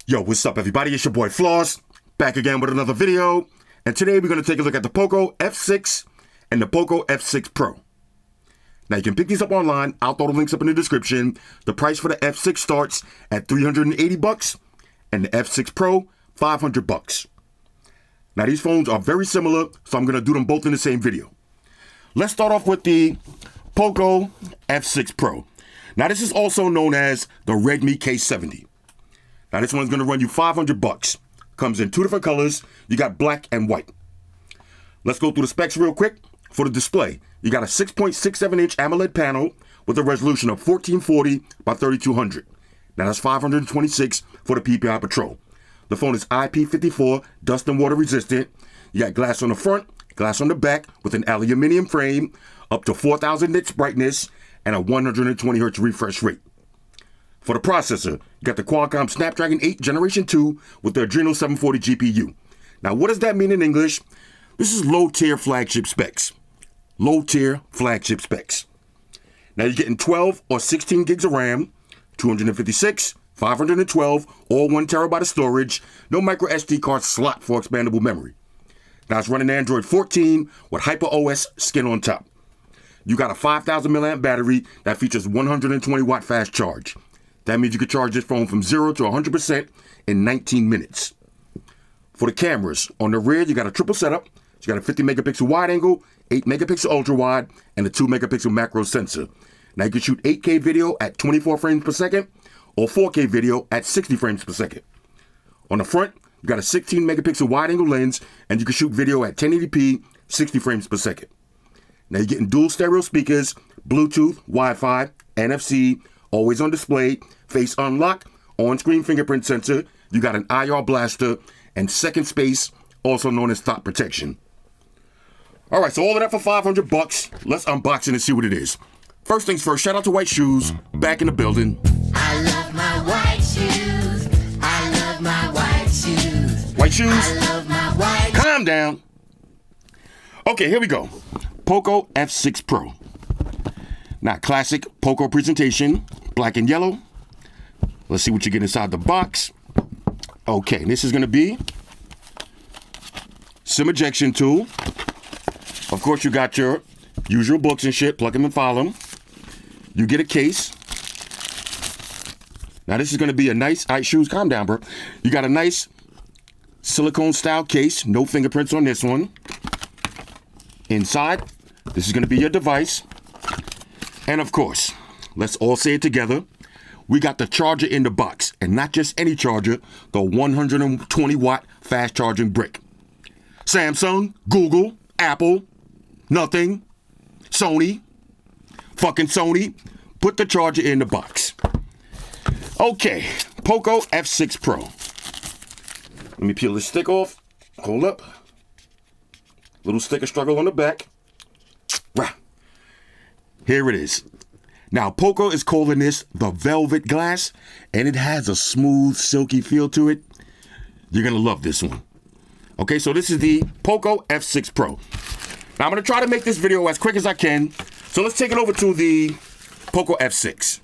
Yo, what's up everybody? It's your boy Floss, back again with another video. And today we're going to take a look at the Poco F6 and the Poco F6 Pro. Now you can pick these up online. I'll throw the links up in the description. The price for the F6 starts at $380 and the F6 Pro, $500. Now these phones are very similar, so I'm going to do them both in the same video. Let's start off with the Poco F6 Pro. Now this is also known as the Redmi K70. Now this one's going to run you $500. Comes in two different colors. You got black and white. Let's go through the specs real quick. For the display, you got a 6.67-inch AMOLED panel with a resolution of 1440 by 3200. Now that's 526 for the PPI Patrol. The phone is IP54, dust and water resistant. You got glass on the front, glass on the back with an aluminum frame, up to 4000 nits brightness, and a 120 Hz refresh rate. For the processor, you got the Qualcomm Snapdragon 8 Generation 2 with the Adreno 740 GPU. Now, what does that mean in English? This is low-tier flagship specs. Low-tier flagship specs. Now, you're getting 12 or 16 gigs of RAM, 256, 512, or 1 terabyte of storage, no micro SD card slot for expandable memory. Now, it's running Android 14 with HyperOS skin on top. You got a 5,000 milliamp battery that features 120 watt fast charge. That means you can charge this phone from 0 to 100% in 19 minutes. For the cameras, on the rear, you got a triple setup. You got a 50 megapixel wide angle, 8 megapixel ultra wide, and a 2 megapixel macro sensor. Now you can shoot 8K video at 24 frames per second or 4K video at 60 frames per second. On the front, you got a 16 megapixel wide angle lens, and you can shoot video at 1080p, 60 frames per second. Now you're getting dual stereo speakers, Bluetooth, Wi-Fi, NFC, always on display, face unlock, on-screen fingerprint sensor. You got an IR blaster and second space, also known as thought protection. All right, so all of that for $500. Let's unbox it and see what it is. First things first, shout out to White Shoes, back in the building. I love my white shoes. I love my white shoes. White Shoes? I love my white shoes. Calm down. Okay, here we go. Poco F6 Pro. Now, classic Poco presentation, black and yellow. Let's see what you get inside the box. Okay, this is going to be SIM ejection tool. Of course, you got your usual books and shit. Plug them and file them. You get a case. Now, this is going to be a nice, all right, Shoes, calm down, bro. You got a nice silicone style case. No fingerprints on this one. Inside, this is going to be your device. And of course, let's all say it together. We got the charger in the box, and not just any charger, the 120 watt fast charging brick. Samsung, Google, Apple, nothing, Sony, fucking Sony, put the charger in the box. Okay, Poco F6 Pro. Let me peel this stick off. Hold up. Little sticker struggle on the back. Rah. Here it is. Now, Poco is calling this the velvet glass, and it has a smooth, silky feel to it. You're going to love this one. Okay, so this is the Poco F6 Pro. Now, I'm going to try to make this video as quick as I can. So let's take it over to the Poco F6.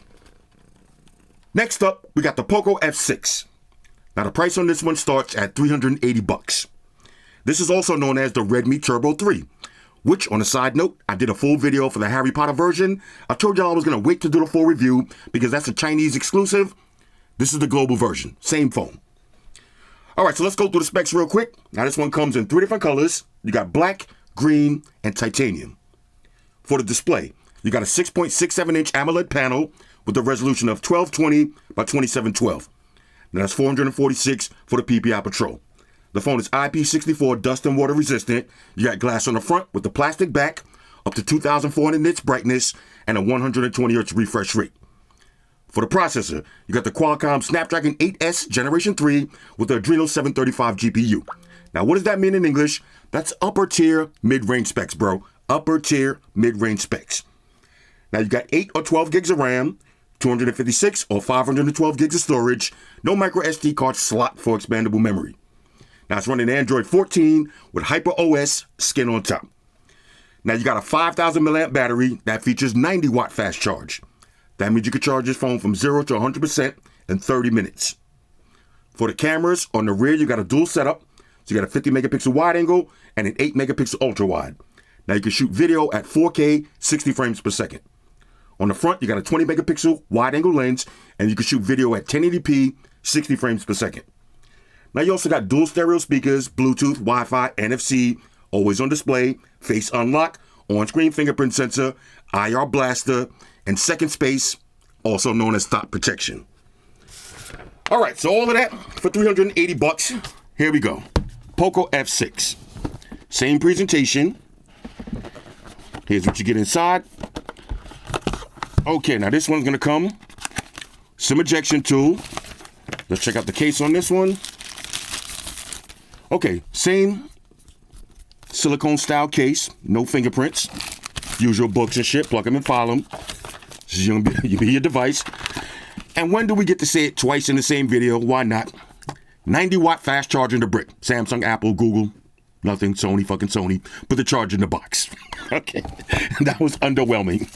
Next up, we got the Poco F6. Now, the price on this one starts at $380. This is also known as the Redmi Turbo 3. Which, on a side note, I did a full video for the Harry Potter version. I told y'all I was going to wait to do the full review because that's a Chinese exclusive. This is the global version. Same phone. All right, so let's go through the specs real quick. Now, this one comes in 3 different colors. You got black, green, and titanium. For the display, you got a 6.67-inch AMOLED panel with a resolution of 1220 by 2712. Now, that's 446 for the PPI Patrol. The phone is IP64 dust and water resistant. You got glass on the front with the plastic back, up to 2,400 nits brightness, and a 120 Hz refresh rate. For the processor, you got the Qualcomm Snapdragon 8S Generation 3 with the Adreno 735 GPU. Now, what does that mean in English? That's upper tier mid-range specs, bro. Upper tier mid-range specs. Now, you got 8 or 12 gigs of RAM, 256 or 512 gigs of storage, no micro SD card slot for expandable memory. Now, it's running Android 14 with HyperOS skin on top. Now, you got a 5,000 milliamp battery that features 90 watt fast charge. That means you can charge this phone from 0 to 100% in 30 minutes. For the cameras, on the rear, you got a dual setup. So you got a 50 megapixel wide angle and an 8 megapixel ultra wide. Now you can shoot video at 4K, 60 frames per second. On the front, you got a 20 megapixel wide angle lens, and you can shoot video at 1080p, 60 frames per second. Now you also got dual stereo speakers, Bluetooth, Wi-Fi, NFC, always on display, face unlock, on-screen fingerprint sensor, IR blaster, and second space, also known as thought protection. All right, so all of that for $380. Here we go. Poco F6. Same presentation. Here's what you get inside. Okay, now this one's gonna come. SIM ejection tool. Let's check out the case on this one. Okay, same silicone style case, no fingerprints. Usual books and shit, plug them and file them. This is gonna be your device. And when do we get to say it twice in the same video? Why not? 90-watt fast charger in the brick. Samsung, Apple, Google, nothing, Sony, fucking Sony. Put the charger in the box. Okay, that was underwhelming.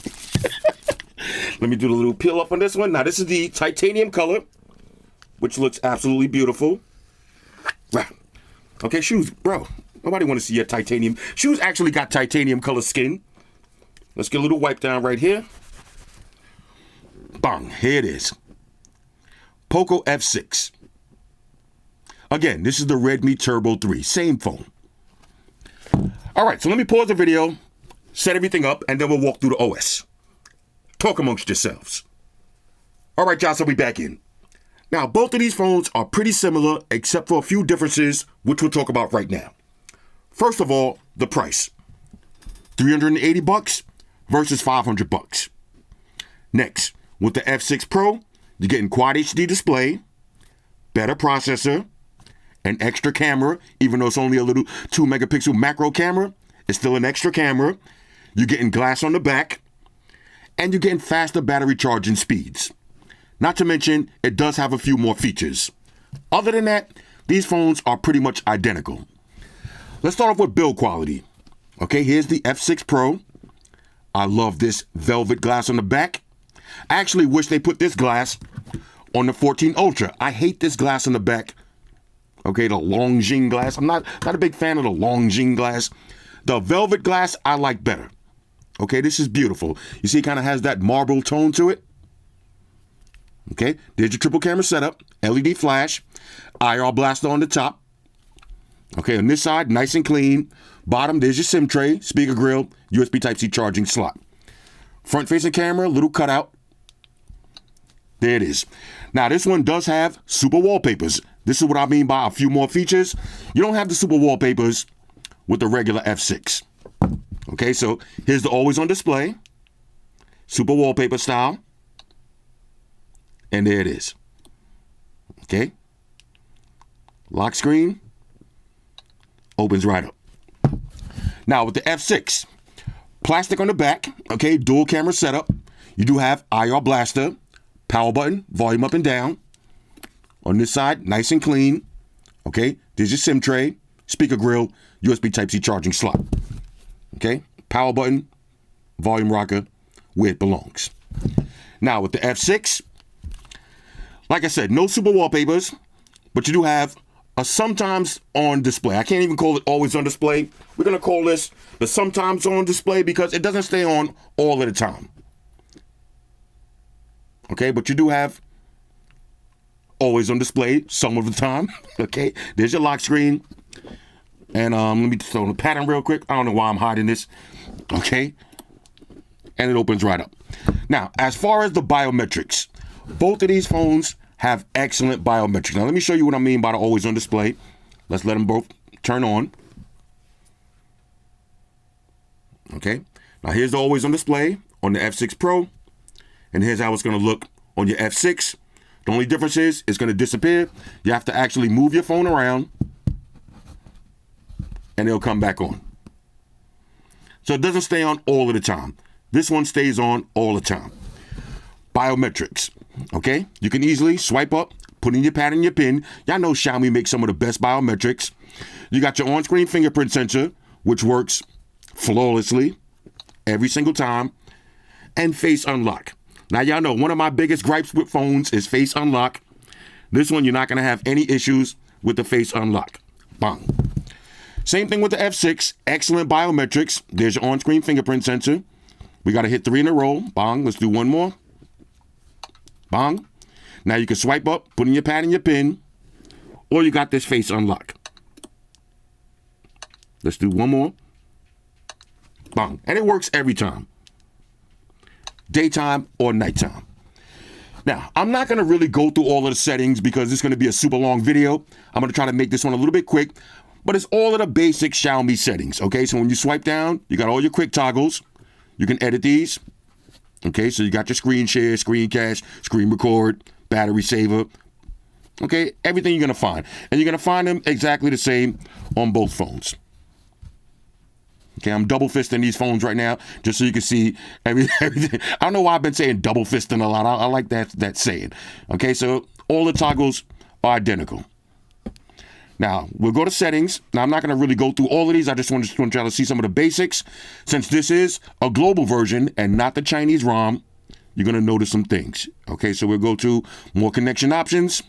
Let me do the little peel up on this one. Now this is the titanium color, which looks absolutely beautiful. Wow. Okay, shoes, bro. Nobody want to see your titanium. Shoes actually got titanium color skin. Let's get a little wipe down right here. Bang, here it is. Poco F6. Again, this is the Redmi Turbo 3, same phone. All right, so let me pause the video, set everything up, and then we'll walk through the OS. Talk amongst yourselves. All right, y'all, so we back in. Now, both of these phones are pretty similar, except for a few differences, which we'll talk about right now. First of all, the price. $380 versus $500. Next, with the F6 Pro, you're getting Quad HD display, better processor, an extra camera, even though it's only a little 2 megapixel macro camera, it's still an extra camera. You're getting glass on the back, and you're getting faster battery charging speeds. Not to mention, it does have a few more features. Other than that, these phones are pretty much identical. Let's start off with build quality. Okay, here's the F6 Pro. I love this velvet glass on the back. I actually wish they put this glass on the 14 Ultra. I hate this glass on the back. Okay, the Longines glass. I'm not a big fan of the Longines glass. The velvet glass I like better. Okay, this is beautiful. You see it kind of has that marble tone to it. Okay, there's your triple camera setup, LED flash, IR blaster on the top. Okay, on this side, nice and clean. Bottom, there's your SIM tray, speaker grill, USB Type-C charging slot. Front-facing camera, little cutout. There it is. Now, this one does have super wallpapers. This is what I mean by a few more features. You don't have the super wallpapers with the regular F6. Okay, so here's the always on display, super wallpaper style. And there it is. Okay. Lock screen. Opens right up. Now with the F6, plastic on the back. Okay, dual camera setup. You do have IR blaster, power button, volume up and down. On this side, nice and clean. Okay, there's your SIM tray, speaker grill, USB Type-C charging slot. Okay, power button, volume rocker, where it belongs. Now with the F6, like I said, no super wallpapers, but you do have a sometimes on display. I can't even call it always on display. We're going to call this the sometimes on display because it doesn't stay on all of the time. Okay, but you do have always on display some of the time. Okay, there's your lock screen. And let me throw the pattern real quick. I don't know why I'm hiding this. Okay, and it opens right up. Now, as far as the biometrics, both of these phones have excellent biometrics. Now, let me show you what I mean by the always on display. Let's let them both turn on. Okay. Now, here's the always on display on the F6 Pro. And here's how it's going to look on your F6. The only difference is it's going to disappear. You have to actually move your phone around and it'll come back on. So it doesn't stay on all of the time. This one stays on all the time. Biometrics. Okay, you can easily swipe up, put in your pad and your pin. Y'all know Xiaomi makes some of the best biometrics. You got your on-screen fingerprint sensor, which works flawlessly every single time, and face unlock. Now, y'all know one of my biggest gripes with phones is face unlock. This one, you're not going to have any issues with the face unlock. Bang. Same thing with the F6. Excellent biometrics. There's your on-screen fingerprint sensor. We got to hit 3 in a row. Bang. Let's do one more. Bang. Now you can swipe up, put in your pad and your pin, or you got this face unlock. Let's do one more. Bang. And it works every time. Daytime or nighttime. Now, I'm not going to really go through all of the settings because it's going to be a super long video. I'm going to try to make this one a little bit quick, but it's all of the basic Xiaomi settings, okay? So when you swipe down, you got all your quick toggles. You can edit these, okay? So you got your screen share, screen cache, screen record, battery saver, okay? Everything you're going to find. And you're going to find them exactly the same on both phones. Okay, I'm double fisting these phones right now just so you can see everything. I don't know why I've been saying double fisting a lot. I like that saying. Okay, so all the toggles are identical. Now, we'll go to settings. Now, I'm not going to really go through all of these. I just want to try to see some of the basics. Since this is a global version and not the Chinese ROM, you're going to notice some things. Okay, so we'll go to more connection options.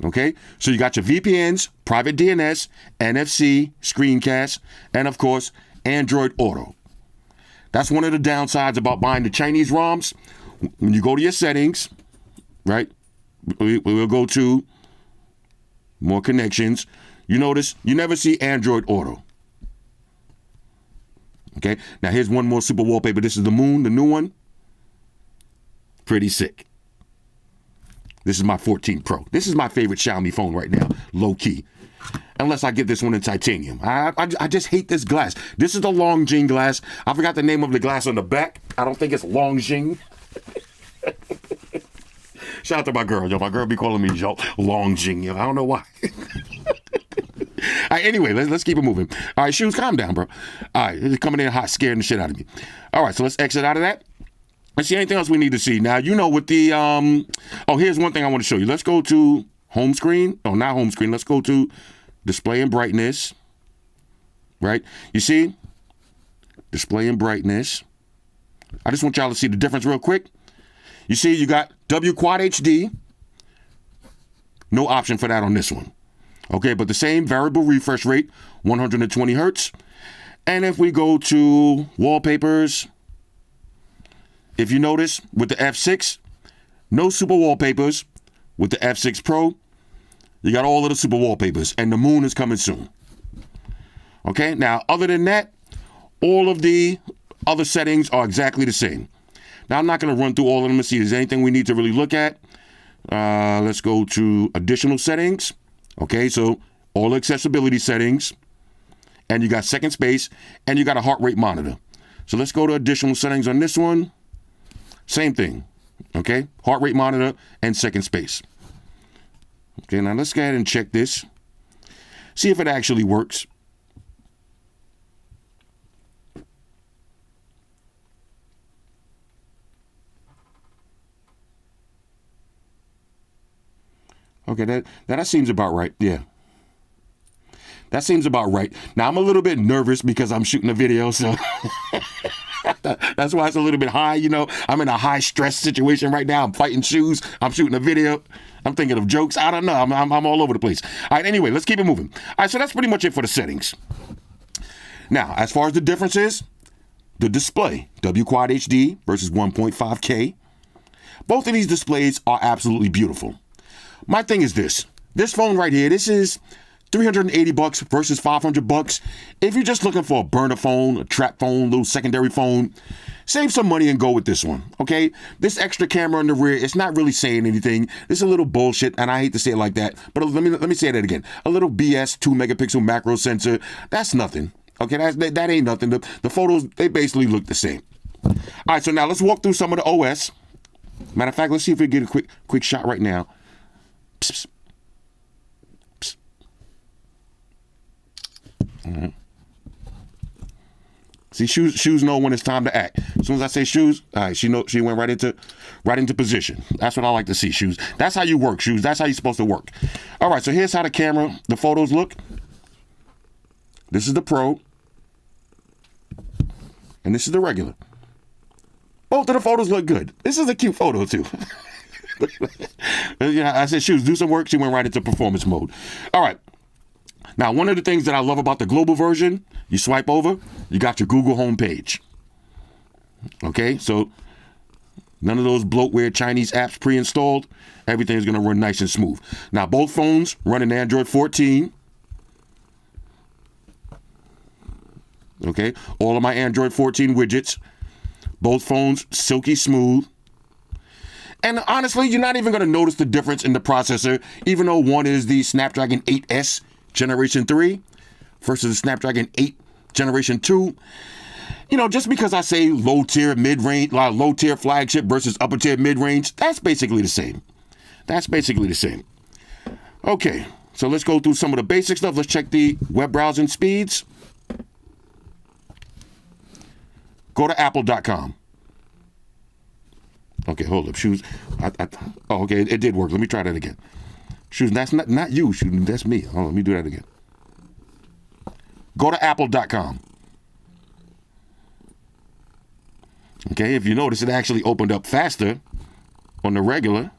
Okay, so you got your VPNs, private DNS, NFC, screencast, and of course, Android Auto. That's one of the downsides about buying the Chinese ROMs. When you go to your settings, right, we'll go to more connections. You notice you never see Android Auto. Okay, now here's one more super wallpaper. This is the Moon, the new one. Pretty sick. This is my 14 Pro. This is my favorite Xiaomi phone right now, low key. Unless I get this one in titanium. I just hate this glass. This is the Longjing glass. I forgot the name of the glass on the back. I don't think it's Longjing. Shout out to my girl. Yo, my girl be calling me Longjing. Yo, I don't know why. All right, anyway, let's keep it moving. All right, Shoes, calm down, bro. All right, it's coming in hot, scaring the shit out of me. All right, so let's exit out of that. Let's see anything else we need to see. Now, you know, with the, here's one thing I want to show you. Let's go to home screen. Oh, not home screen. Let's go to display and brightness, right? You see? Display and brightness. I just want y'all to see the difference real quick. You see, you got W Quad HD. No option for that on this one. Okay, but the same variable refresh rate, 120 hertz. And if we go to wallpapers, if you notice, with the F6, no super wallpapers. With the F6 Pro, you got all of the super wallpapers, and the Moon is coming soon. Okay, now, other than that, all of the other settings are exactly the same. Now, I'm not going to run through all of them and see if there's anything we need to really look at. Let's go to additional settings. Okay, so all accessibility settings, and you got second space, and you got a heart rate monitor. So let's go to additional settings on this one. Same thing, okay? Heart rate monitor and second space. Okay, now let's go ahead and check this. See if it actually works. Okay, that seems about right, yeah. That seems about right. Now, I'm a little bit nervous because I'm shooting a video, so... That's why it's a little bit high, you know. I'm in a high stress situation right now. I'm fighting Shoes. I'm shooting a video. I'm thinking of jokes. I don't know. I'm all over the place. All right, anyway, let's keep it moving. All right, so that's pretty much it for the settings. Now, as far as the differences, the display, W Quad HD versus 1.5K. Both of these displays are absolutely beautiful. My thing is this phone right here, this is $380 versus $500. If you're just looking for a burner phone, a trap phone, little secondary phone, save some money and go with this one, okay? This extra camera in the rear, it's not really saying anything. It's a little bullshit, and I hate to say it like that, but let me say that again. A little BS 2-megapixel macro sensor, that's nothing, okay? That ain't nothing. The photos, they basically look the same. All right, so now let's walk through some of the OS. Matter of fact, let's see if we get a quick shot right now. Psst. Mm-hmm. See, shoes know when it's time to act. As soon as I say Shoes, all right, she went right into position. That's what I like to see, Shoes. That's how you work, Shoes. That's how you're supposed to work. All right, so here's how the photos look. This is the Pro, and this is the regular. Both of the photos look good. This is a cute photo too. Yeah, I said, shoes, do some work. She went right into performance mode. All right. Now, one of the things that I love about the global version, you swipe over, you got your Google homepage. Okay, so none of those bloatware Chinese apps pre-installed. Everything's going to run nice and smooth. Now, both phones run an Android 14. Okay, all of my Android 14 widgets. Both phones silky smooth. And honestly, you're not even going to notice the difference in the processor, even though one is the Snapdragon 8S Generation 3 versus the Snapdragon 8 Generation 2. You know, just because I say low-tier mid-range, low-tier flagship versus upper-tier mid-range, that's basically the same. That's basically the same. Okay, so let's go through some of the basic stuff. Let's check the web browsing speeds. Go to apple.com. Okay, hold up. Shoes. Oh, okay, it did work. Let me try that again. Shoes, that's not you, Shoes. That's me. Oh, let me do that again. Go to apple.com. Okay, if you notice, it actually opened up faster on the regular.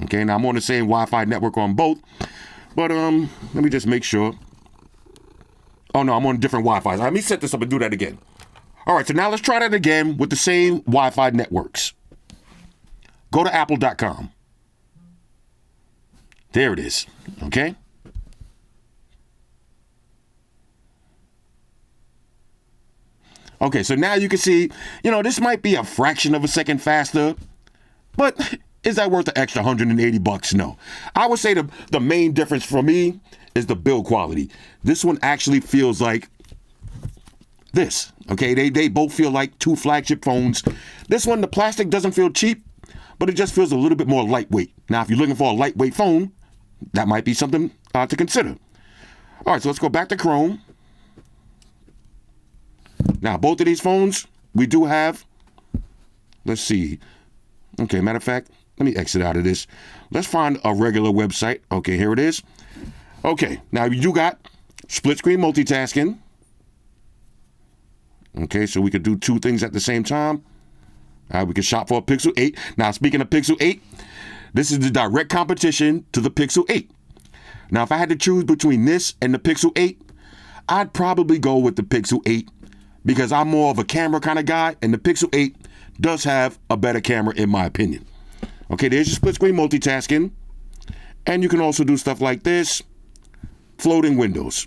Okay, now I'm on the same Wi-Fi network on both, but let me just make sure. Oh no, I'm on different Wi-Fi. Let me set this up and do that again. All right, so now let's try that again with the same Wi-Fi networks. Go to apple.com. There it is, okay? Okay, so now you can see, you know, this might be a fraction of a second faster, but is that worth the extra $180? No. I would say the main difference for me is the build quality. This one actually feels like this, okay? They both feel like two flagship phones. This one, the plastic doesn't feel cheap, but it just feels a little bit more lightweight. Now, if you're looking for a lightweight phone, that might be something to consider. All right, so let's go back to Chrome. Now, both of these phones, we do have, let's see. Okay, matter of fact, let me exit out of this. Let's find a regular website. Okay, here it is. Okay, now you do got split screen multitasking. Okay, so we could do two things at the same time. We could shop for a Pixel 8. Now, speaking of Pixel 8, this is the direct competition to the Pixel 8. Now, if I had to choose between this and the Pixel 8, I'd probably go with the Pixel 8 because I'm more of a camera kind of guy, and the Pixel 8 does have a better camera in my opinion. Okay, there's your split screen multitasking. And you can also do stuff like this, floating windows.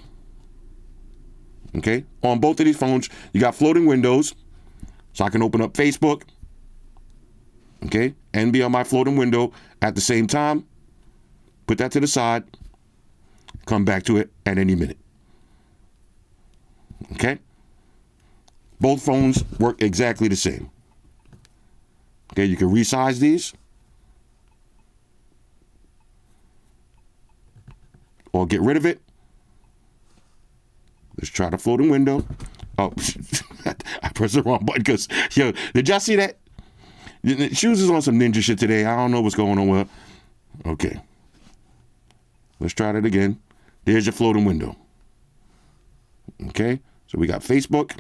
Okay, on both of these phones, you got floating windows. So I can open up Facebook, okay, and be on my floating window at the same time. Put that to the side, come back to it at any minute. Okay? Both phones work exactly the same. Okay, you can resize these or get rid of it. Let's try the floating window. Oh, I pressed the wrong button because, yo, did y'all see that? Shoes is on some ninja shit today. I don't know what's going on with her. Okay. Let's try that again. There's your floating window. Okay. So we got Facebook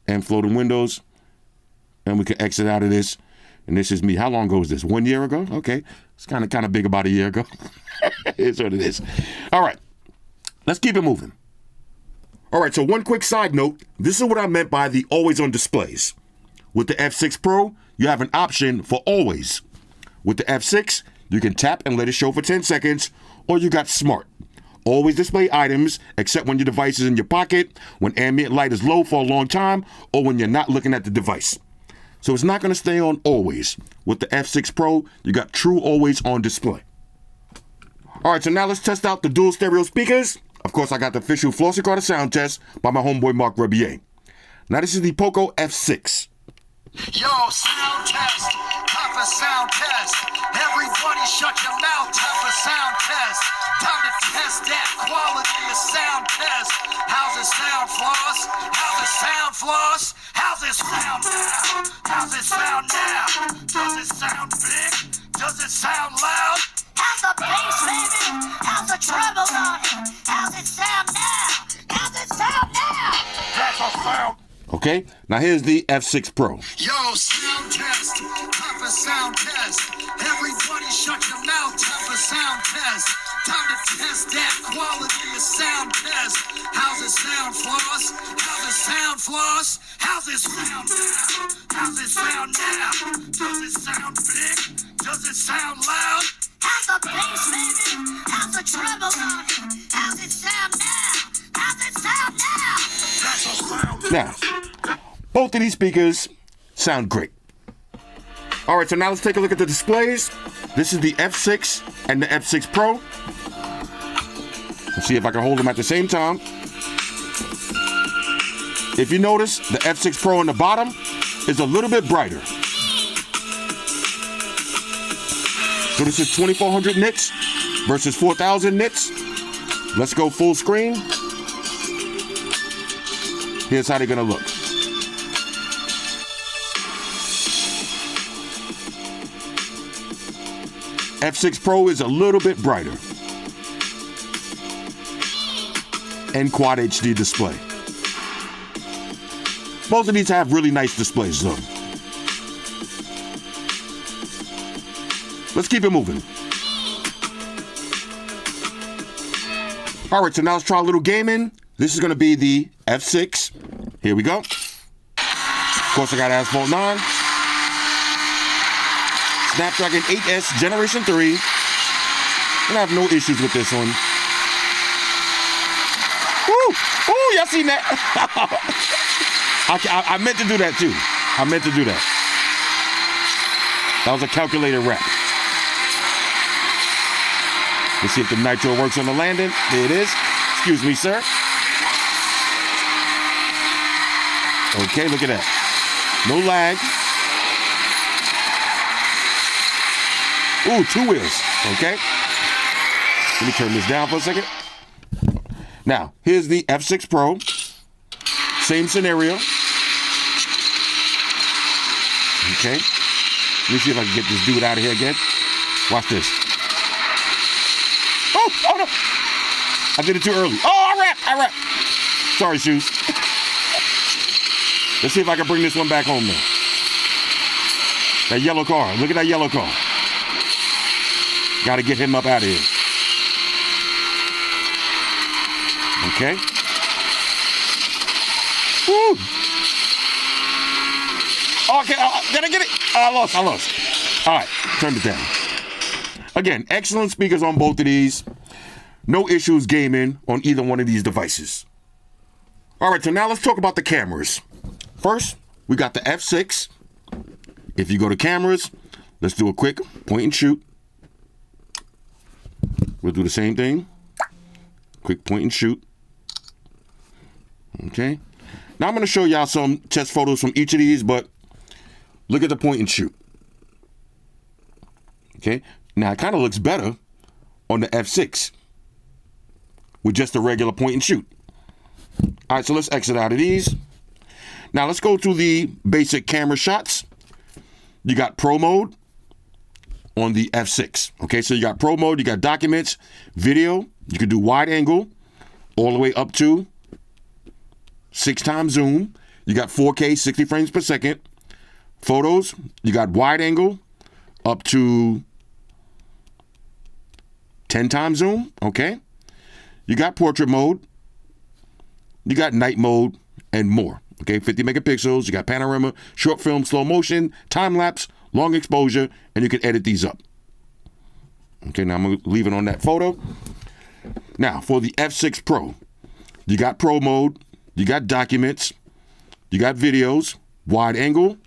and floating windows. And we can exit out of this. And this is me. How long ago was this? 1 year ago? Okay. It's kind of big about a year ago. It's what it is. All right. Let's keep it moving. All right, so one quick side note. This is what I meant by the always-on displays. With the F6 Pro, you have an option for always. With the F6, you can tap and let it show for 10 seconds, or you got smart. Always display items, except when your device is in your pocket, when ambient light is low for a long time, or when you're not looking at the device. So it's not going to stay on always. With the F6 Pro, you got true always-on display. All right, so now let's test out the dual stereo speakers. Of course, I got the official Flossy Carter sound test by my homeboy Mark Rebier. Now, this is the Poco F6. Yo, sound test, time for sound test. Everybody shut your mouth, time for sound test. Time to test that quality of sound test. How's it sound, Floss? How's it sound, Floss? How's it sound now? How's it sound now? Does it sound big? Does it sound loud? How's the bass, baby? How's the treble on it? How's it sound now? How's it sound now? That's a sound. Okay, now here's the F6 Pro. Yo, sound test, sound test. Time to test that quality of sound test. How's it sound, Floss? How's it sound, Floss? How's it sound now? How's it sound now? Does it sound big? Does it sound loud? How's the bass, baby? How's the treble on it? How's it sound now? How's it sound now? That's a sound. Now, both of these speakers sound great. All right, so now let's take a look at the displays. This is the F6 and the F6 Pro. Let's see if I can hold them at the same time. If you notice, the F6 Pro on the bottom is a little bit brighter. So this is 2400 nits versus 4000 nits. Let's go full screen. Here's how they're gonna look. F6 Pro is a little bit brighter. And Quad HD display. Both of these have really nice displays though. Let's keep it moving. All right, so now let's try a little gaming. This is gonna be the F6. Here we go. Of course, I got Asphalt 9. Snapdragon 8S Generation 3. And I have no issues with this one. Ooh, y'all seen that? I meant to do that too. I meant to do that. That was a calculated rap. Let's see if the nitro works on the landing. There it is. Excuse me, sir. Okay, look at that. No lag. Ooh, 2 wheels. Okay. Let me turn this down for a second. Now, here's the F6 Pro. Same scenario. Okay. Let me see if I can get this dude out of here again. Watch this. Oh no. I did it too early. Oh, I rap. Sorry, Shoes. Let's see if I can bring this one back home now. That yellow car. Look at that yellow car. Got to get him up out of here. Okay. Woo. Okay, did I get it? I lost. All right, turn it down. Again, excellent speakers on both of these. No issues gaming on either one of these devices. All right, so now let's talk about the cameras. First, we got the F6. If you go to cameras, let's do a quick point and shoot. We'll do the same thing. Quick point and shoot. Okay. Now I'm going to show y'all some test photos from each of these, but look at the point and shoot. Okay. Now it kind of looks better on the F6 with just a regular point and shoot. All right, so let's exit out of these. Now let's go to the basic camera shots. You got Pro mode on the F6. Okay, so you got Pro mode, you got documents, video. You can do wide angle all the way up to 6x zoom. You got 4K, 60 frames per second. Photos, you got wide angle up to 10x zoom. Okay. You got portrait mode. You got night mode and more. Okay, 50 megapixels. You got panorama, short film, slow motion, time lapse, long exposure, and you can edit these up. Okay, now I'm going to leave it on that photo. Now, for the F6 Pro, you got Pro mode, you got documents, you got videos, wide angle,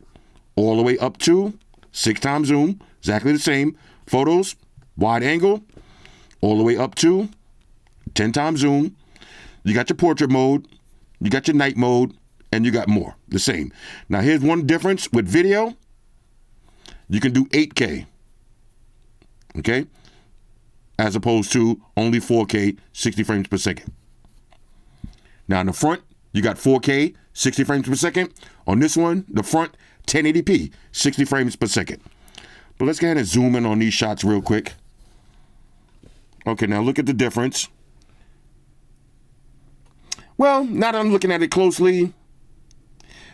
all the way up to 6x zoom, exactly the same. Photos, wide angle, all the way up to 10x zoom. You got your portrait mode, you got your night mode, and you got more, the same. Now, here's one difference with video. You can do 8K, okay, as opposed to only 4K, 60 frames per second. Now, in the front, you got 4K, 60 frames per second. On this one, the front, 1080p, 60 frames per second. But let's go ahead and zoom in on these shots real quick. Okay, now look at the difference. Well, now that I'm looking at it closely,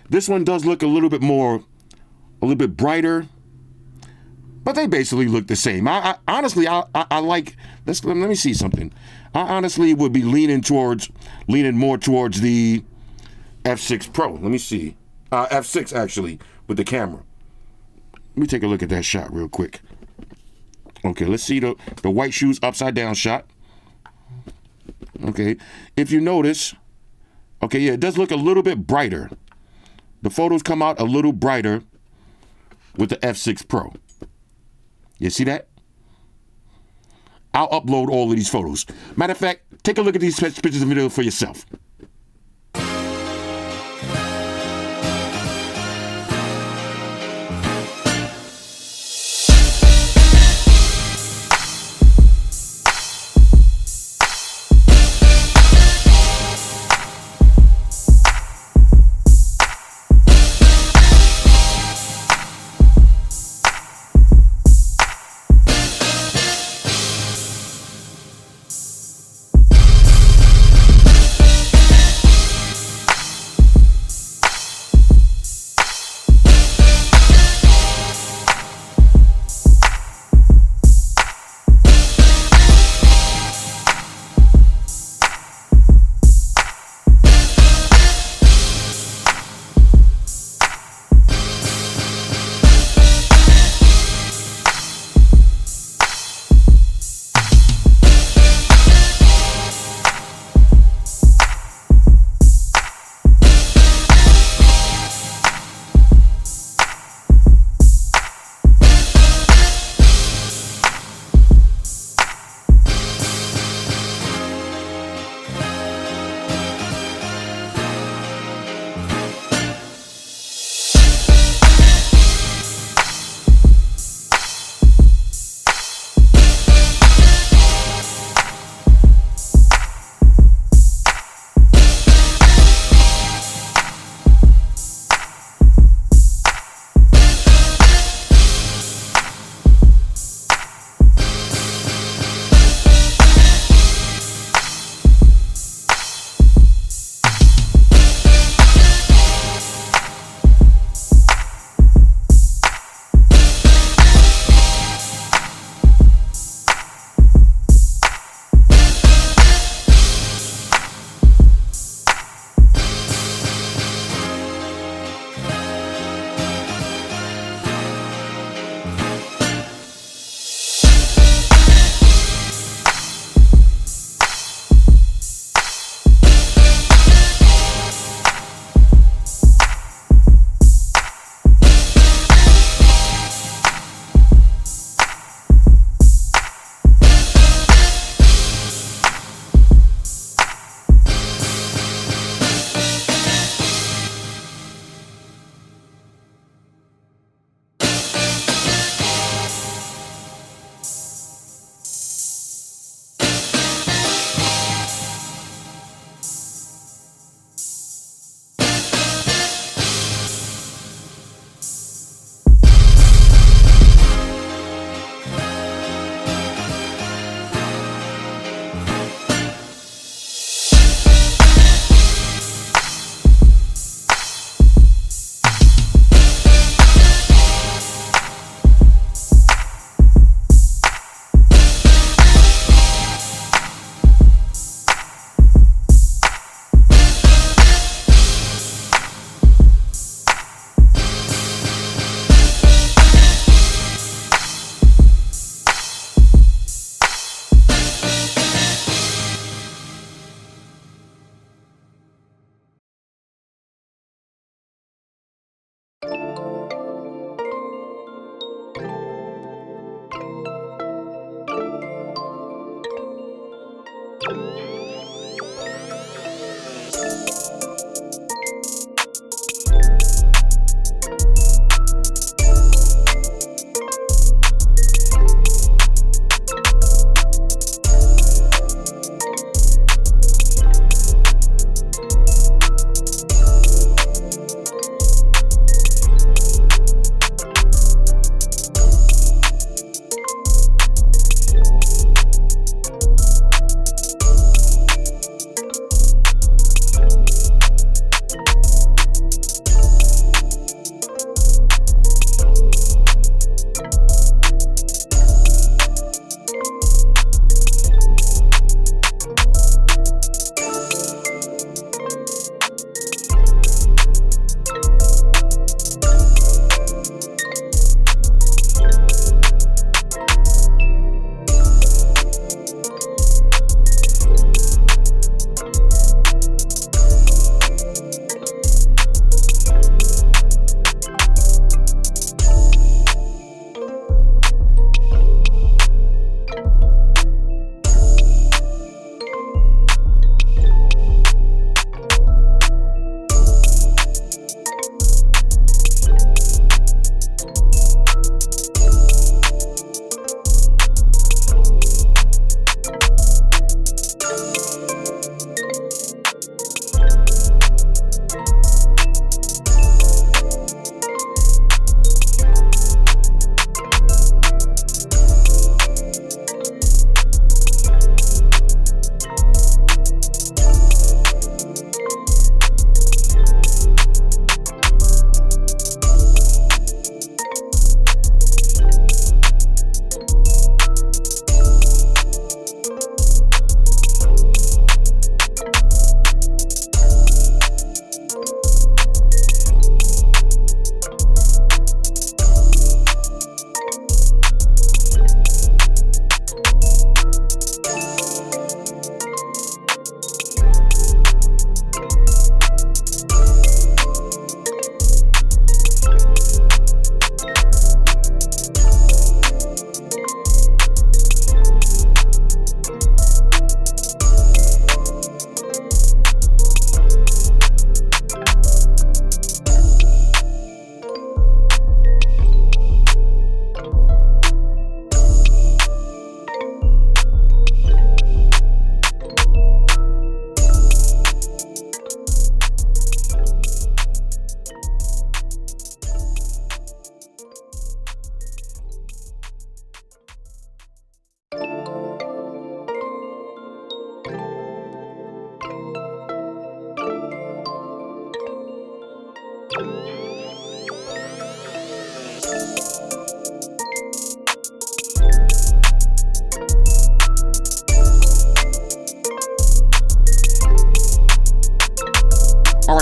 this one does look a little bit brighter. But they basically look the same. I honestly like. Let me see something. I honestly would be leaning more towards the F6 Pro. Let me see. F6 actually with the camera. Let me take a look at that shot real quick. Okay, let's see the white shoes upside down shot. Okay, if you notice, okay, yeah, it does look a little bit brighter. The photos come out a little brighter with the F6 Pro. You see that? I'll upload all of these photos. Matter of fact, take a look at these pictures and videos for yourself.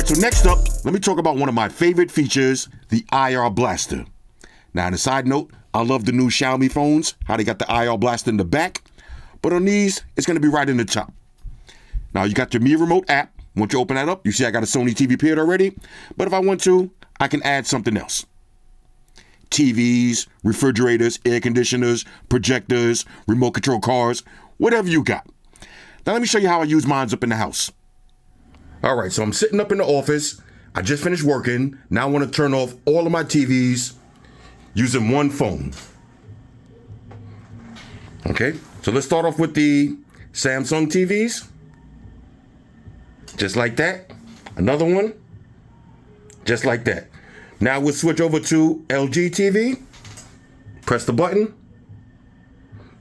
right, so next up, let me talk about one of my favorite features, the IR Blaster. Now, on a side note, I love the new Xiaomi phones, how they got the IR Blaster in the back. But on these, it's going to be right in the top. Now, you got your Mi Remote app. Once you open that up, you see I got a Sony TV paired already. But if I want to, I can add something else. TVs, refrigerators, air conditioners, projectors, remote control cars, whatever you got. Now, let me show you how I use mine up in the house. All right, so I'm sitting up in the office. I just finished working. Now I want to turn off all of my TVs using one phone. Okay, so let's start off with the Samsung TVs. Just like that. Another one. Just like that. Now we'll switch over to LG TV. Press the button.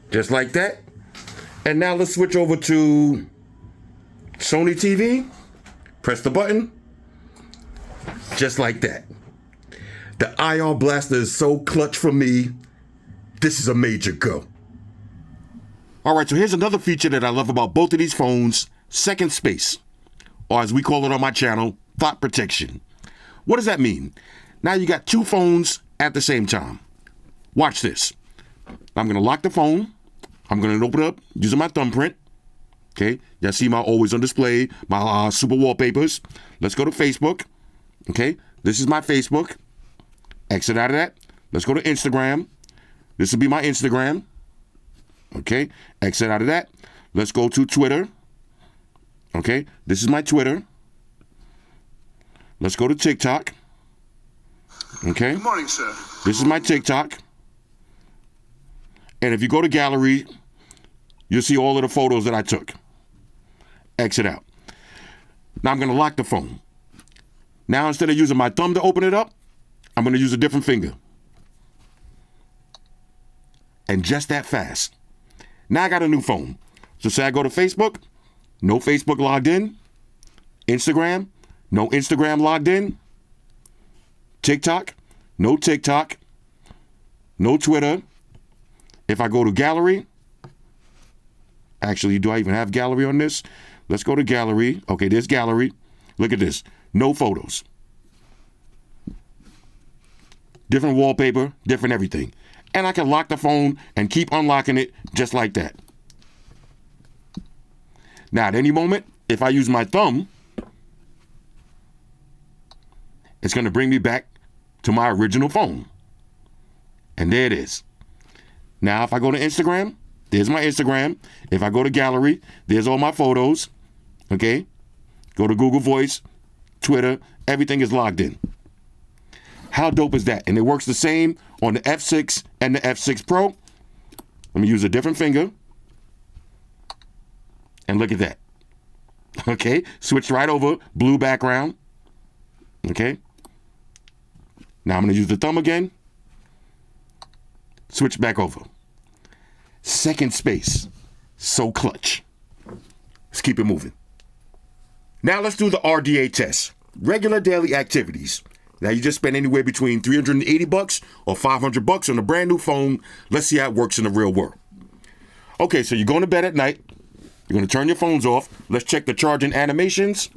Just like that. And now let's switch over to Sony TV. Press the button. Just like that. The IR Blaster is so clutch for me. This is a major go. All right, so here's another feature that I love about both of these phones, second space, or as we call it on my channel, thought protection. What does that mean? Now you got two phones at the same time. Watch this. I'm gonna lock the phone. I'm gonna open it up using my thumbprint. Okay, y'all see my always on display, my super wallpapers. Let's go to Facebook. Okay, this is my Facebook. Exit out of that. Let's go to Instagram. This will be my Instagram. Okay, exit out of that. Let's go to Twitter. Okay, this is my Twitter. Let's go to TikTok. Okay. Good morning, sir. This is my TikTok. And if you go to gallery, you'll see all of the photos that I took. Exit out. Now I'm going to lock the phone. Now instead of using my thumb to open it up, I'm going to use a different finger. And just that fast. Now I got a new phone. So say I go to Facebook, no Facebook logged in. Instagram, no Instagram logged in. TikTok, no TikTok. No Twitter. If I go to gallery, actually, do I even have gallery on this? Let's go to gallery. Okay, there's gallery. Look at this. No photos. Different wallpaper, different everything. And I can lock the phone and keep unlocking it just like that. Now, at any moment, if I use my thumb, it's going to bring me back to my original phone. And there it is. Now, if I go to Instagram, there's my Instagram. If I go to gallery, there's all my photos. Okay? Go to Google Voice, Twitter, everything is logged in. How dope is that? And it works the same on the F6 and the F6 Pro. Let me use a different finger. And look at that. Okay? Switched right over, blue background. Okay? Now I'm going to use the thumb again. Switch back over. Second space. So clutch. Let's keep it moving. Now let's do the RDA test. Regular daily activities. Now you just spend anywhere between $380 or $500 on a brand new phone. Let's see how it works in the real world. Okay, so you're going to bed at night. You're going to turn your phones off. Let's check the charging animations.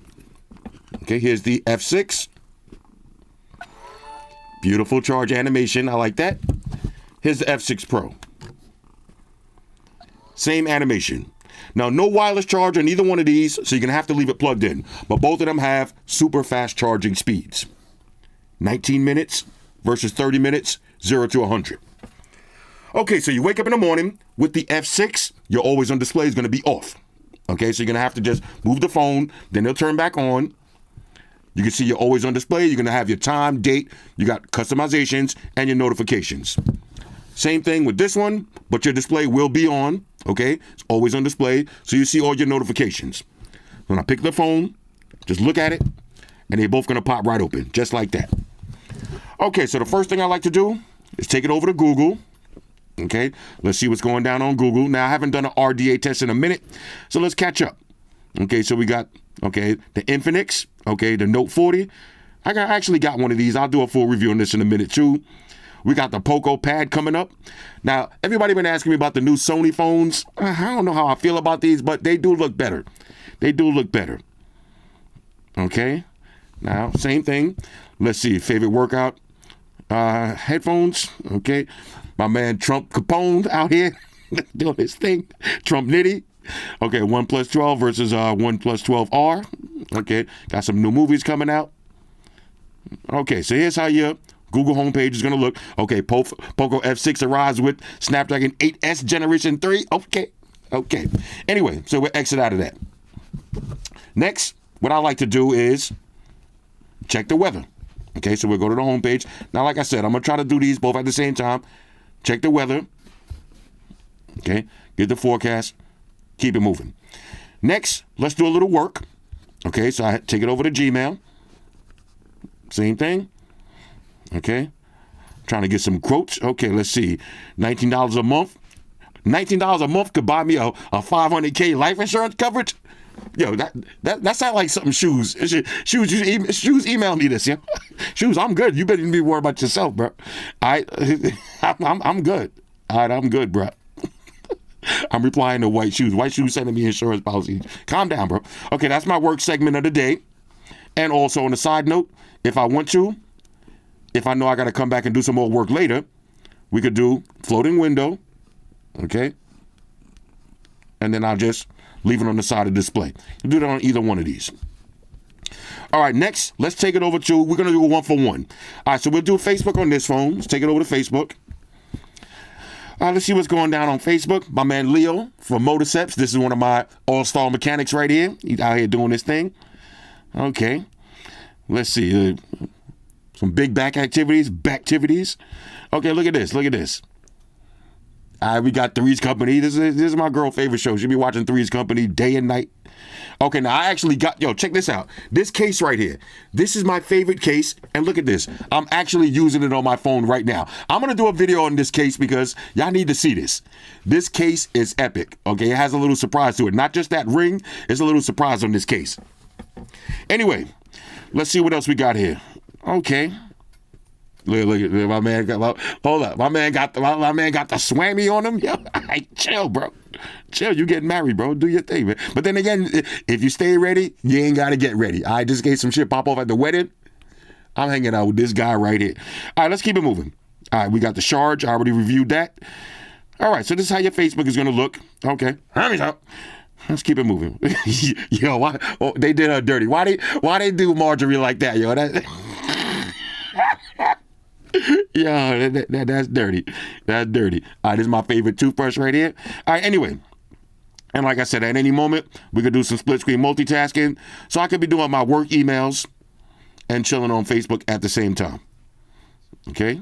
Okay, here's the F6. Beautiful charge animation. I like that. Here's the F6 Pro. Same animation. Now, no wireless charge on either one of these, so you're going to have to leave it plugged in. But both of them have super fast charging speeds. 19 minutes versus 30 minutes, 0 to 100. Okay, so you wake up in the morning with the F6, your always on display is going to be off. Okay, so you're going to have to just move the phone, then it'll turn back on. You can see your always on display. You're going to have your time, date, you got customizations, and your notifications. Same thing with this one, but your display will be on. Okay, it's always on display, so you see all your notifications. When I pick the phone, just look at it, and they're both going to pop right open, just like that. Okay, so the first thing I like to do is take it over to Google. Okay, let's see what's going down on Google. Now, I haven't done an RDA test in a minute, so let's catch up. Okay, so we got, okay, the Infinix, okay, the Note 40. I actually got one of these. I'll do a full review on this in a minute, too. We got the Poco Pad coming up. Now, everybody been asking me about the new Sony phones. I don't know how I feel about these, but they do look better. They do look better. Okay? Now, same thing. Let's see, favorite workout headphones. Okay, my man Trump Capone out here doing his thing. Trump Nitty. Okay, OnePlus 12 versus OnePlus 12R. Okay, got some new movies coming out. Okay, so here's how your Google homepage is going to look. Okay, Poco F6 arrives with Snapdragon 8S Generation 3. Okay. Anyway, so we'll exit out of that. Next, what I like to do is check the weather. Okay, so we'll go to the homepage. Now, like I said, I'm going to try to do these both at the same time. Check the weather. Okay, get the forecast. Keep it moving. Next, let's do a little work. Okay, so I take it over to Gmail. Same thing. Okay, trying to get some quotes. Okay, let's see. $19 a month. $19 a month could buy me a $500K life insurance coverage. Yo, that sounds like something Shoes email me this, yeah. Shoes, I'm good. You better be worried about yourself, bro. I'm good. All right, I'm good, bro. I'm replying to White Shoes. White Shoes sending me insurance policy. Calm down, bro. Okay, that's my work segment of the day. And also on a side note, if I want to, if I know I got to come back and do some more work later, we could do floating window, okay? And then I'll just leave it on the side of the display. We'll do that on either one of these. All right, next, let's take it over to, we're going to do a 1-for-1. All right, so we'll do Facebook on this phone. Let's take it over to Facebook. All right, let's see what's going down on Facebook. My man Leo from Motorceps. This is one of my all-star mechanics right here. He's out here doing his thing. Okay. Let's see. Some big backtivities. Okay, look at this. All right, we got Three's Company. This is my girl favorite show. She'll be watching Three's Company day and night. Okay, now I actually got, check this out. This case right here. This is my favorite case. And look at this. I'm actually using it on my phone right now. I'm going to do a video on this case because y'all need to see this. This case is epic. Okay, it has a little surprise to it. Not just that ring. There's a little surprise on this case. Anyway, let's see what else we got here. Okay. Look at my man. Hold up, my man got the swammy on him. Yo, chill, bro. Chill. You getting married, bro? Do your thing, man. But then again, if you stay ready, you ain't gotta get ready. I just gave some shit pop off at the wedding. I'm hanging out with this guy right here. All right, let's keep it moving. All right, we got the charge. I already reviewed that. All right, so this is how your Facebook is gonna look. Okay. Let's keep it moving. Yo, why? Oh, they did her dirty. Why they do Marjorie like that, yo? Yo, that's dirty. That's dirty. All right, this is my favorite toothbrush right here. All right, anyway. And like I said, at any moment, we could do some split screen multitasking. So I could be doing my work emails and chilling on Facebook at the same time. Okay?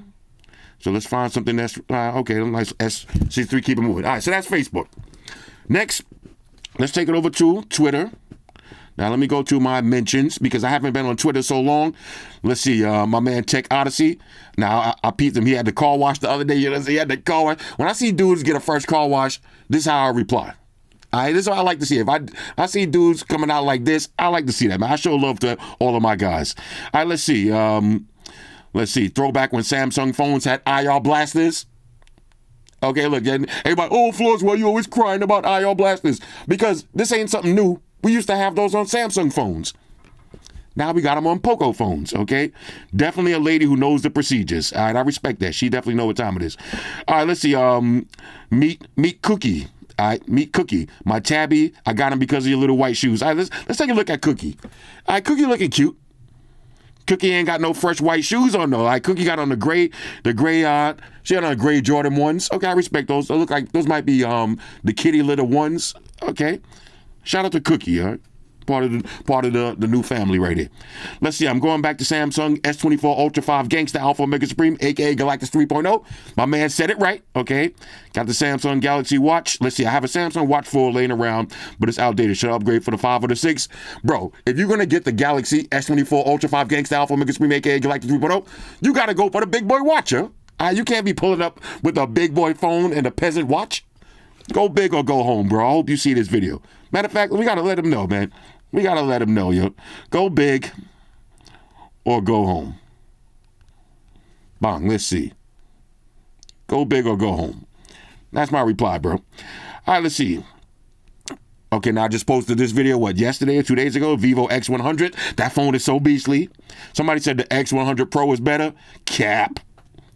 So let's find something that's, okay, nice SC3, keep it moving. All right, so that's Facebook. Next, let's take it over to Twitter. Now, let me go to my mentions because I haven't been on Twitter so long. Let's see, my man Tech Odyssey. Now, I peeped him. He had the car wash the other day. You know, he had the car wash. When I see dudes get a fresh car wash, this is how I reply. All right, this is what I like to see. If I see dudes coming out like this, I like to see that, man. I show love to all of my guys. All right, let's see. Throwback when Samsung phones had IR blasters. Okay, look, everybody, oh, Floss, why you always crying about IR blasters? Because this ain't something new. We used to have those on Samsung phones. Now we got them on Poco phones, okay? Definitely a lady who knows the procedures. All right, I respect that. She definitely know what time it is. All right, let's see. Meet Cookie. All right, Meet Cookie. My tabby, I got him because of your little white shoes. All right, let's take a look at Cookie. All right, Cookie looking cute. Cookie ain't got no fresh white shoes on though. Like Cookie got on the gray, she had on gray Jordan ones. Okay, I respect those. They look like those might be the kitty litter ones. Okay. Shout out to Cookie, all right? Part of the new family right here. Let's see, I'm going back to Samsung S24 Ultra 5 Gangsta Alpha Mega Supreme, aka Galactus 3.0. My man said it right, okay? Got the Samsung Galaxy Watch. Let's see, I have a Samsung Watch 4 laying around, but it's outdated. Should I upgrade for the 5 or the 6? Bro, if you're gonna get the Galaxy S24 Ultra 5 Gangsta Alpha Mega Supreme, aka Galactus 3.0, you gotta go for the big boy watch, huh? You can't be pulling up with a big boy phone and a peasant watch. Go big or go home, bro. I hope you see this video. Matter of fact, we got to let him know, man. We got to let him know, yo. Go big or go home. Bong, let's see. Go big or go home. That's my reply, bro. All right, let's see. Okay, now I just posted this video, yesterday or 2 days ago, Vivo X100. That phone is so beastly. Somebody said the X100 Pro is better. Cap.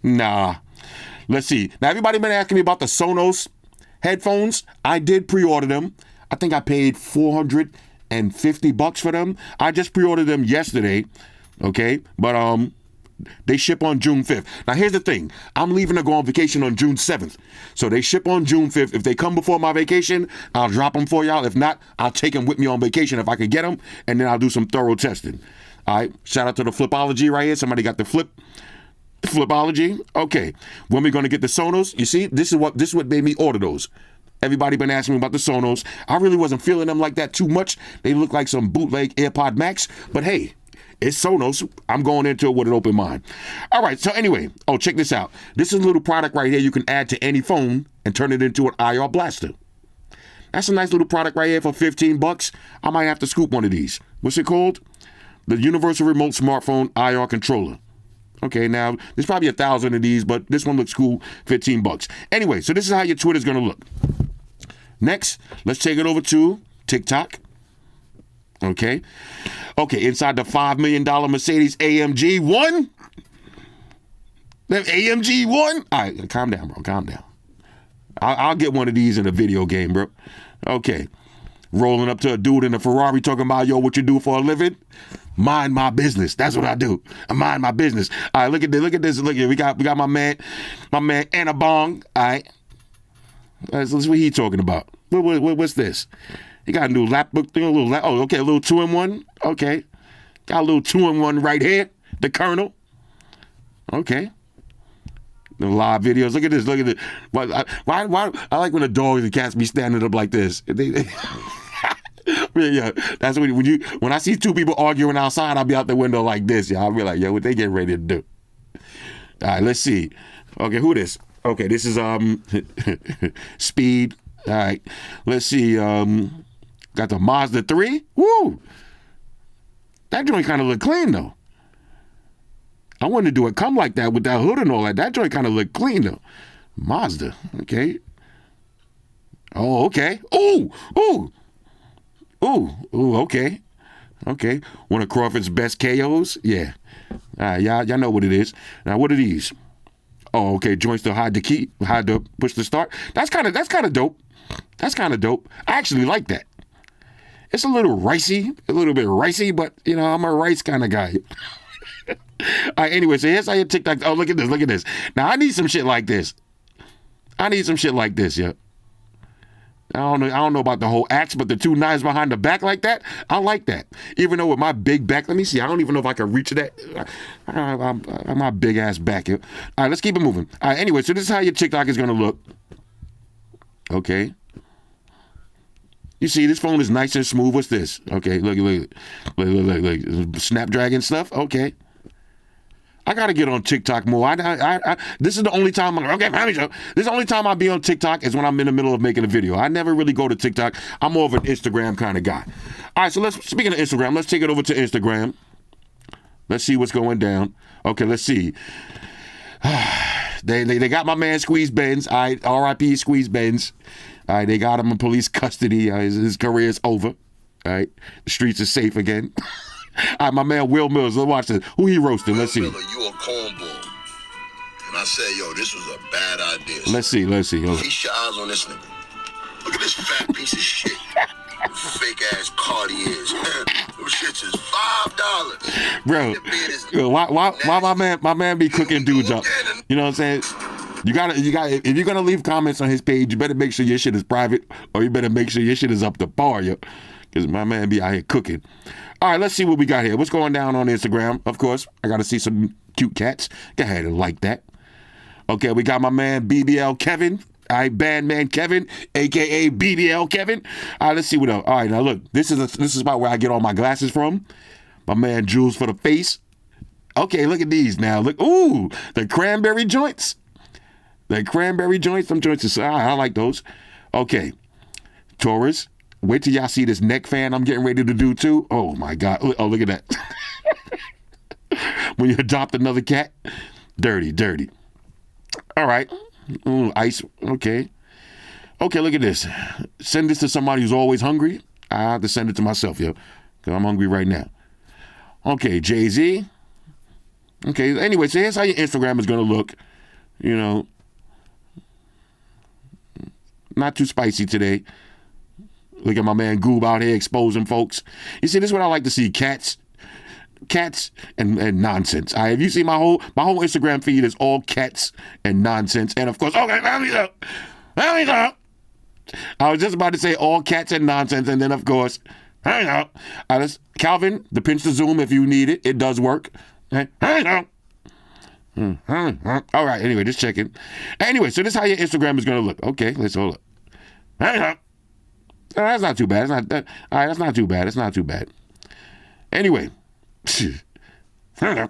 Nah. Let's see. Now, everybody been asking me about the Sonos headphones. I did pre-order them. I think I paid $450 for them. I just pre-ordered them yesterday. Okay, but they ship on June 5th. Now, here's the thing. I'm leaving to go on vacation on June 7th. So they ship on June 5th. If they come before my vacation, I'll drop them for y'all. If not, I'll take them with me on vacation if I can get them, and then I'll do some thorough testing. All right, shout out to the Flipology right here. Somebody got the Flipology. Okay, when we're going to get the Sonos, you see, this is what made me order those. Everybody been asking me about the Sonos. I really wasn't feeling them like that too much. They look like some bootleg AirPod Max, but hey, it's Sonos. I'm going into it with an open mind. All right, so anyway, check this out. This is a little product right here you can add to any phone and turn it into an IR blaster. That's a nice little product right here for $15. I might have to scoop one of these. What's it called? The Universal Remote Smartphone IR Controller. Okay, now, there's probably 1,000 of these, but this one looks cool, $15. Anyway, so this is how your Twitter's going to look. Next, let's take it over to TikTok. Okay, inside the $5 million Mercedes AMG 1. That AMG 1? All right, calm down, bro, calm down. I'll get one of these in a video game, bro. Okay, rolling up to a dude in a Ferrari talking about, yo, what you do for a living? Mind my business. That's what I do. I mind my business. All right, look at this. Look at we got my man Annabong. All right, that's what he talking about. What's this? You got a new lapbook thing, a little 2-in-1. Okay, got a little 2-in-1 right here. The Colonel. Okay. The live videos. Look at this. Why? I like when the dogs and cats be standing up like this. Yeah, that's when I see two people arguing outside, I'll be out the window like this. Yeah, I'll be like, yo, what they getting ready to do? All right, let's see. Okay, who this? Okay, this is Speed. All right, let's see. Got the Mazda 3. Woo! That joint kind of look clean though. I wanted to do it come like that with that hood and all that. That joint kind of look clean though. Mazda. Okay. Oh, okay. Ooh. Okay. One of Crawford's best KOs? Yeah. All right, y'all know what it is. Now, what are these? Oh, okay. Joints to hide the key, hide to push the start. That's kind of dope. That's kind of dope. I actually like that. It's a little bit ricey, but I'm a rice kind of guy. All right, anyway, so here's how your TikTok. Oh, look at this. Now, I need some shit like this. Yeah. I don't know about the whole axe, but the two knives behind the back like that, I like that. Even though with my big back, let me see, I don't even know if I can reach that. I'm my big ass back here. All right, let's keep it moving. All right, anyway, so this is how your TikTok is gonna look. Okay. You see, this phone is nice and smooth. What's this? Okay, look. Snapdragon stuff. Okay. I gotta get on TikTok more. This is the only time. This is the only time I be on TikTok is when I'm in the middle of making a video. I never really go to TikTok. I'm more of an Instagram kind of guy. All right, so speaking of Instagram, let's take it over to Instagram. Let's see what's going down. Okay, let's see. They got my man Squeeze Benz. All right, R.I.P. Squeeze Benz. All right, they got him in police custody. His career is over. All right, the streets are safe again. All right, my man Will Mills. Let's watch this. Who he roasting? Let's see. Miller, you a cornball. And I said, yo, this was a bad idea. Let's see. Okay. Feast your eyes on this nigga. Look at this fat piece of shit. Fake ass Cartiers. Those shits is $5. Bro, why my man be cooking dudes up? You know what I'm saying? You got if you're gonna leave comments on his page, you better make sure your shit is private, or you better make sure your shit is up to par, yo. Because my man be out here cooking. All right, let's see what we got here. What's going down on Instagram? Of course, I got to see some cute cats. Go ahead and like that. Okay, we got my man BBL Kevin. All right, Bandman Kevin, a.k.a. BBL Kevin. All right, let's see what else. All right, now look. This is about where I get all my glasses from. My man Jules for the face. Okay, look at these now. Look, ooh, the cranberry joints. Them joints is, I like those. Okay, Taurus. Wait till y'all see this neck fan I'm getting ready to do too. Oh my God. Oh, look at that. When you adopt another cat. Dirty. All right. Ice. Okay. Okay, look at this. Send this to somebody who's always hungry. I have to send it to myself, yo, because I'm hungry right now. Okay, Jay-Z. Okay, anyway, so here's how your Instagram is going to look. You know, not too spicy today. Look at my man Goob out here exposing folks. You see, this is what I like to see, cats and nonsense. If you see my whole Instagram feed is all cats and nonsense. And of course, okay, let me go. I was just about to say all cats and nonsense, and then of course, Calvin, the pinch to zoom if you need it. It does work. All right, anyway, just checking. Anyway, so this is how your Instagram is going to look. Okay, let's hold up. That's not too bad. All right, that's not too bad. It's not too bad. Anyway, this is how your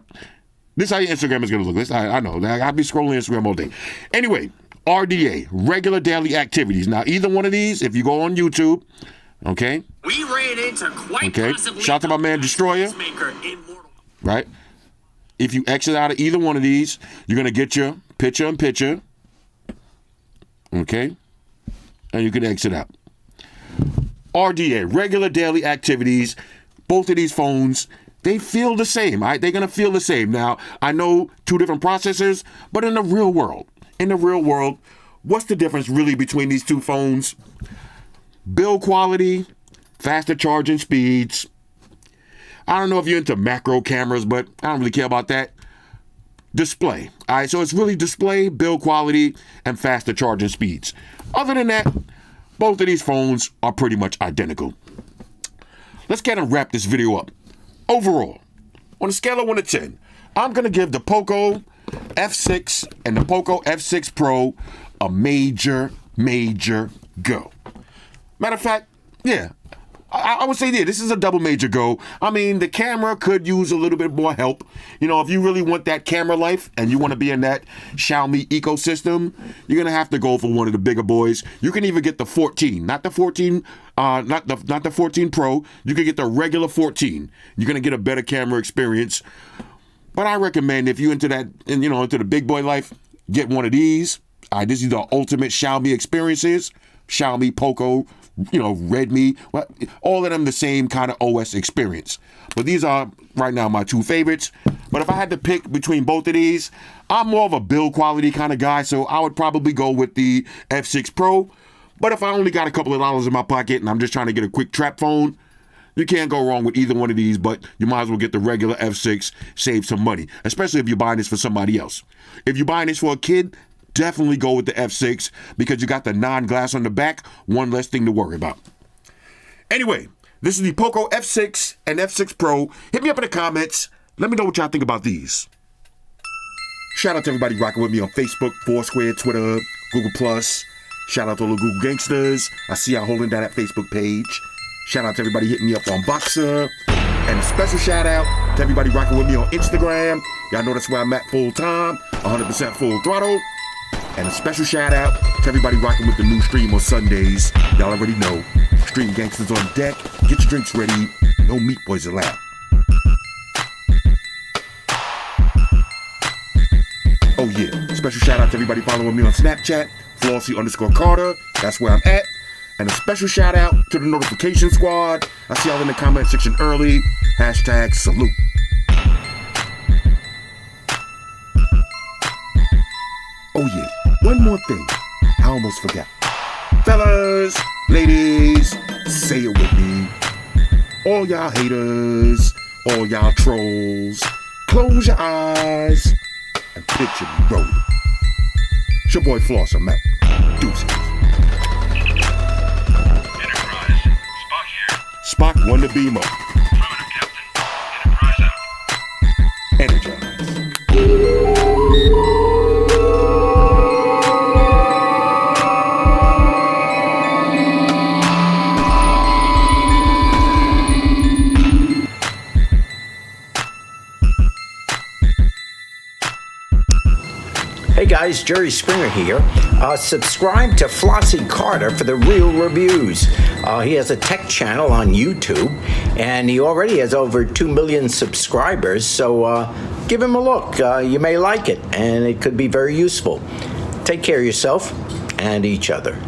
Instagram is going to look. I know. I'll be scrolling Instagram all day. Anyway, RDA, regular daily activities. Now, either one of these, if you go on YouTube, okay? We ran into quite possibly shout out to my man Destroyer. Right? If you exit out of either one of these, you're going to get your picture. Okay? And you can exit out. RDA, regular daily activities. Both of these phones, they feel the same. All right? They're going to feel the same. Now, I know two different processors, but in the real world, what's the difference really between these two phones? Build quality, faster charging speeds. I don't know if you're into macro cameras, but I don't really care about that. Display. All right, so it's really display, build quality, and faster charging speeds. Other than that, both of these phones are pretty much identical. Let's get and wrap this video up. Overall, on a scale of 1 to 10, I'm going to give the Poco F6 and the Poco F6 Pro a major go. Matter of fact, yeah, I would say, yeah, this is a double major go. I mean, the camera could use a little bit more help. You know, if you really want that camera life and you want to be in that Xiaomi ecosystem, you're going to have to go for one of the bigger boys. You can even get the 14, not the 14, not the 14 Pro. You can get the regular 14. You're going to get a better camera experience. But I recommend if you're into that, and into the big boy life, get one of these. This is the ultimate Xiaomi experiences. Xiaomi, Poco, Redmi, all of them the same kind of OS experience. But these are right now my two favorites. But if I had to pick between both of these, I'm more of a build quality kind of guy, so I would probably go with the F6 Pro. But if I only got a couple of dollars in my pocket and I'm just trying to get a quick trap phone, you can't go wrong with either one of these, but you might as well get the regular F6, save some money, especially if you're buying this for somebody else. If you're buying this for a kid, definitely go with the F6 because you got the non-glass on the back, one less thing to worry about. Anyway, this is the Poco F6 and F6 Pro. Hit me up in the comments. Let me know what y'all think about these. Shout out to everybody rocking with me on Facebook, Foursquare, Twitter, Google+. Shout out to all the Google gangsters. I see y'all holding down that Facebook page. Shout out to everybody hitting me up on Boxer. And a special shout out to everybody rocking with me on Instagram. Y'all know that's where I'm at full time, 100% full throttle. And a special shout out to everybody rocking with the new stream on Sundays. Y'all already know. Stream gangsters on deck. Get your drinks ready. No meat boys allowed. Oh yeah. Special shout out to everybody following me on Snapchat. Flossy_Carter. That's where I'm at. And a special shout out to the notification squad. I see y'all in the comment section early. Hashtag salute. Oh yeah, one more thing. I almost forgot. Fellas, ladies, say it with me. All y'all haters, all y'all trolls, close your eyes and picture me rolling. It's your boy Floss, I'm out. Deuces. Spock won the beam up. Energize. Hey guys, Jerry Springer here. Subscribe to Flossy Carter for the real reviews. He has a tech channel on YouTube, and he already has over 2 million subscribers, so give him a look. You may like it, and it could be very useful. Take care of yourself and each other.